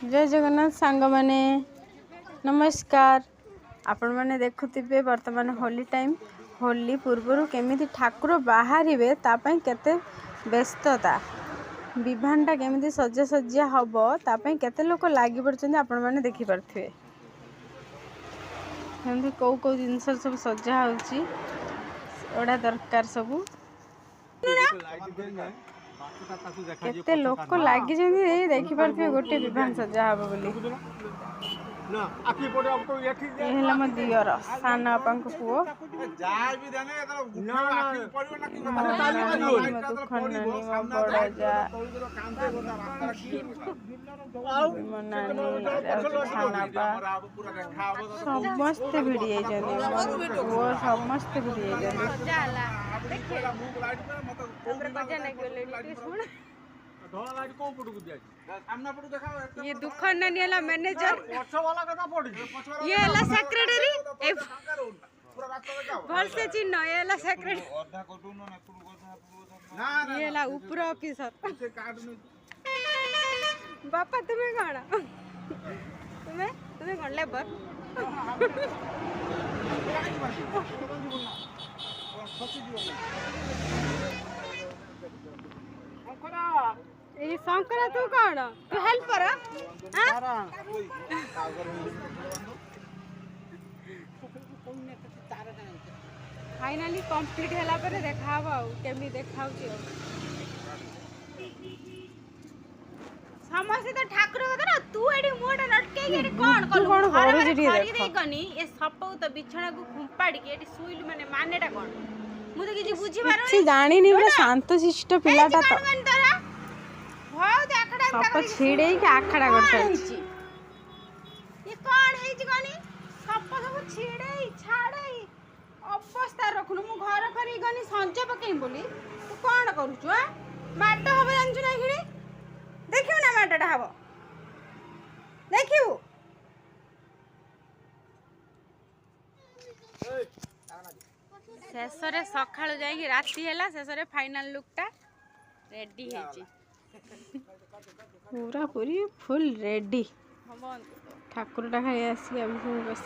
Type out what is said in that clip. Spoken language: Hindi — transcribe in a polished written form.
जय जगन्नाथ सांग माने नमस्कार। आपण माने देखुथिबे वर्तमान होली टाइम होली पूर्व केमिति ठाकुर बाहर केते व्यस्तता विभानटा केमिति सज्जा हम तापाई केते लोक लागी पड़छन्ते आपण माने देखि परथिबे। हमति कौ कौ जिंस सब सज्जा होउची ओडा दरकार सब केते लोक लागी जंदी देखि परथिबे गोटे विभान सज्जा हबो बोली। ये हला म दियर सान आपन को पुओ दुखनानी म बड़ा जा मनानी खानापा समस्त भिड़ी वो समस्त भिड़ी ये दुखन नानी हला मैनेजर ये हला सेक्रेटरी भल से चिन्ह ये हला सेक्रेटरी ये हला ऊपर ऑफिसर बापा तुम्हें कौन तुम्हें कौन लेबर ये शंकरा तू कौन तू हेल्पर फाइनाली कंप्लीट होला पर देखाव केमी देखाउ समस्त तो ठाकुर कथा तू एडी मोटा लटके एडी कोन कलु घर खरी देई कनी ए सपौ तो बिछणा को खुंपाडी के एडी सुइल माने मानेटा कोन मु तो किछि बुझी पारो छी जानि नि पूरा शांत शिष्ट पिलाटा तो हाउ दे आखडा सप छिड़े के आखडा करछ ये कोन हेइ छि कनी सप सब छिड़े छाड़े अवस्था रखनु मु घर करी गनी संच पकई बोली तू कोन करूछु माट होबे जानछु ना खिड़ी देखियो ना माटटा हबो देखियो शेषरे सकाळु जाई राती हैला शेषरे फाइनल लुकटा रेडी हेची पूरा पूरी फुल रेडी ठाकुर टा खाई आसी अभी बस